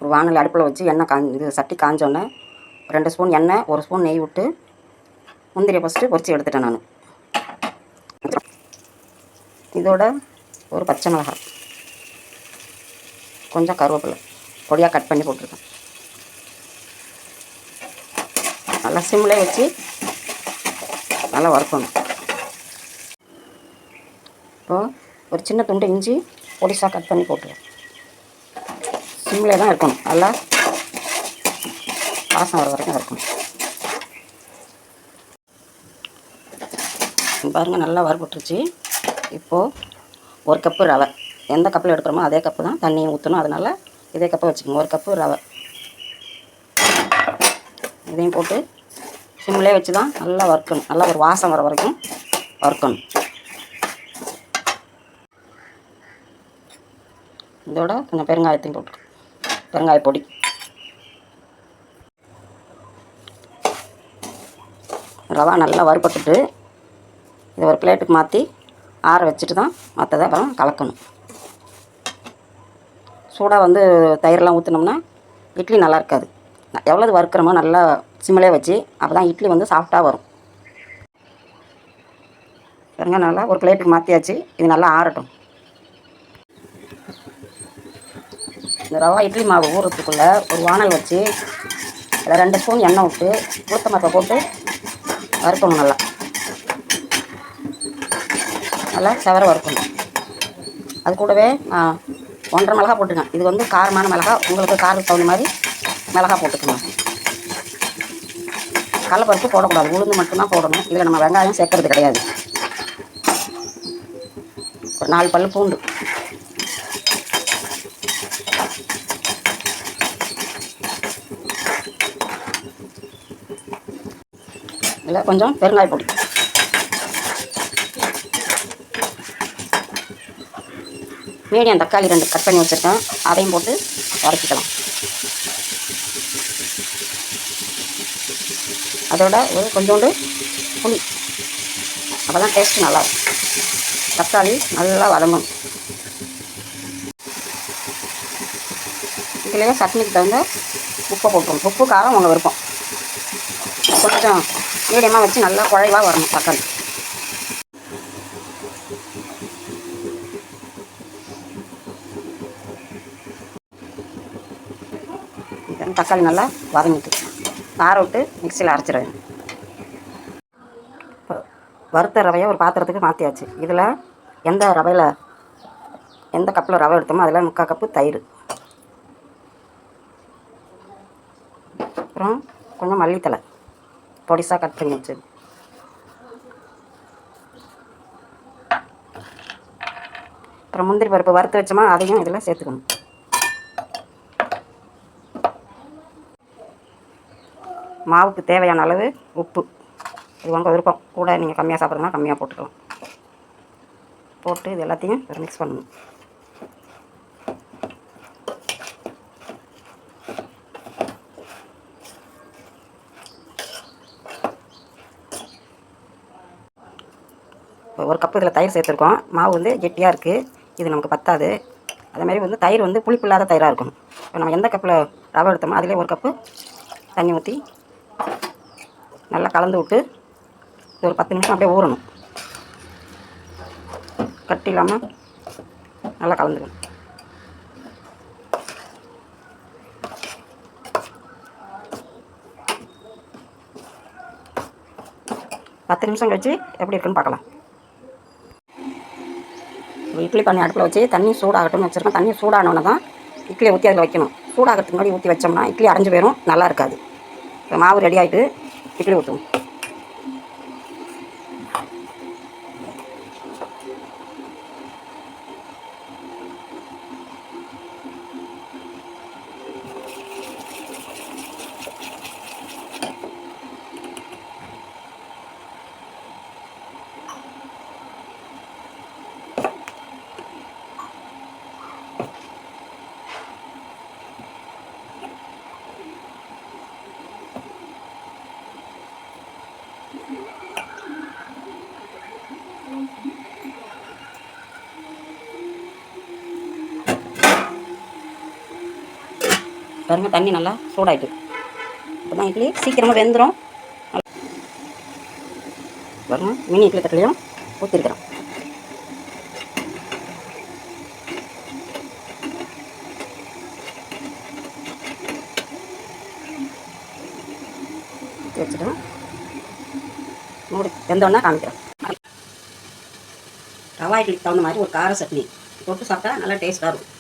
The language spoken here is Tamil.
ஒரு வானல் அடுப்பில் வச்சு எண்ணெய் இது சட்டி காஞ்சோன்னே 2 ஸ்பூன் எண்ணெய் 1 ஸ்பூன் நெய் விட்டு முந்திரியை ஃபஸ்ட்டு பொரித்து எடுத்துட்டேன் நான். இதோட ஒரு பச்சை மிளகாய், கொஞ்சம் கருவேப்பிலை பொடியாக கட் பண்ணி போட்டிருக்கேன். நல்லா சிம்மில் வச்சு நல்லா வறுக்கணும். இப்போது ஒரு சின்ன துண்டு இஞ்சி பொடிசாக கட் பண்ணி போட்டுருவேன். சிம்மில் தான் இருக்கணும், நல்லா வாசம் வர வரைக்கும் இருக்கணும். பாருங்கள் நல்லா வறுபட்டுருச்சு. இப்போது 1 கப்பு ரவை, எந்த கப்பில் எடுக்கிறோமோ அதே கப்பு தான் தண்ணியை ஊற்றணும். அதனால் இதே கப்பை வச்சுக்கோங்க. 1 கப்பு ரவை இதையும் போட்டு சிம்மிலே வச்சு தான் நல்லா வறுக்கணும். நல்லா ஒரு வாசம் வர வரைக்கும் வறுக்கணும். இதோட கொஞ்சம் பெருங்காயத்தையும் போட்டு, பெருங்காய பொடி. ரவா நல்லா வறுபட்டுட்டு இதை ஒரு பிளேட்டுக்கு மாற்றி ஆற வச்சுட்டு தான் மற்றதை அப்புறம் கலக்கணும். சூடாக வந்து தயிரெலாம் ஊற்றினோம்னா இட்லி நல்லா இருக்காது. எவ்வளவு வறுக்கிறோமோ நல்லா சிம்மிலே வச்சு அப்போ தான் இட்லி வந்து சாஃப்டாக வரும். பாருங்க நல்லா ஒரு பிளேட்டுக்கு மாற்றியாச்சு. இது நல்லா ஆறட்டும். இந்த ரவா இட்லி மாவு ஊறுறதுக்குள்ளே ஒரு வானல் வச்சு அதில் 2 ஸ்பூன் எண்ணெய் விட்டு உளுத்தம்பருப்பை போட்டு வறுக்கணும். நல்லா செவர வறுக்கணும். அது கூடவே 1½ மிளகா போட்டுக்கேன். இது வந்து காரமான மிளகா, உங்களுக்கு காரத்துக்கு தகுந்த மாதிரி மிளகா போட்டுக்கணும். கடலைப்பருப்பு போடக்கூடாது, உளுந்து மட்டும்தான் போடணும். இதில் நம்ம வெங்காயம் சேர்க்கறது கிடையாது. ஒரு 4 பல் பூண்டு, இதில் கொஞ்சம் பெருங்காய பொடி, மீடியம் தக்காளி 2 கட் பண்ணி வச்சுருக்கேன், அதையும் போட்டு வதக்கிக்கலாம். அதோட ஒரு கொஞ்சோண்டு புளி, அப்போ தான் டேஸ்ட்டு நல்லாயிருக்கும். தக்காளி நல்லா வதங்கணும். இதுலேயே சட்னிக்கு தகுந்த உப்பை போட்டுருவோம். உப்பு காரம் உங்கள் விருப்பம். கொஞ்சம் மீடியமாக வச்சு நல்லா குழைவாக வரணும் தக்காளி. தக்காளி நல்லா வதங்கிட்டு கார விட்டு மிக்சியில் அரைச்சிடுவேன். இப்போ வறுத்த ரவையை ஒரு பாத்திரத்துக்கு மாற்றியாச்சு. இதில் எந்த கப்பில் ரவை எடுத்தோமோ அதில் 3/4 கப்பு தயிர், அப்புறம் கொஞ்சம் மல்லித்தலை பொடிசாக கட் பண்ணி வச்சு, அப்புறம் முந்திரி பருப்பு வறுத்து வச்சோமா அதையும் இதில் சேர்த்துக்கணும். மாவுக்கு தேவையான அளவு உப்பு, இது உங்கள் விருப்பம். கூட நீங்கள் கம்மியாக சாப்பிட்றதுனா கம்மியாக போட்டுக்கலாம். போட்டு இது எல்லாத்தையும் மிக்ஸ் பண்ணணும். இப்போ 1 கப்பு இதில் தயிர் சேர்த்துருக்கோம். மாவு வந்து கெட்டியாக இருக்குது, இது நமக்கு பத்தாது. அதேமாதிரி வந்து தயிர் வந்து புளிப்பு இல்லாத தயிராக இருக்கணும். இப்போ நம்ம எந்த கப்பில் ரவை எடுத்தோமோ அதிலே 1 கப்பு தண்ணி ஊற்றி நல்லா கலந்து விட்டு ஒரு 10 நிமிஷம் அப்படியே ஊறணும். கட்டி இல்லாமல் நல்லா கலந்துக்கணும். பத்து நிமிஷம் கழிச்சு எப்படி இருக்குன்னு பார்க்கலாம். இட்லி பண்ணி அடுப்பில் வச்சு தண்ணி சூடாகட்டும்னு வச்சுருக்கோம். தண்ணி சூடானோன்னு தான் இட்லியை ஊற்றி அதில் வைக்கணும். சூடாகிறதுக்கு முன்னாடி ஊற்றி வச்சோம்னா இட்லி அரைஞ்சு போயிடும், நல்லா இருக்காது. இப்போ மாவு ரெடி ஆகிட்டு இட்லி ஊற்றுவோம். பாருங்க தண்ணி நல்லா சூடாயிட்டு. இப்போ தான் இட்லி சீக்கிரமாக வெந்துடும். பாருங்க மினி இட்லி தட்டிலையும் ஊற்றிருக்கிறோம். ஊற்றி வச்சுட்டோம். மூடி வெந்தோடனே காமிக்கிறோம். ரவா இட்லிக்கு தகுந்த மாதிரி ஒரு கார சட்னி போட்டு சாப்பிட்டா நல்லா டேஸ்ட்டாக இருக்கும்.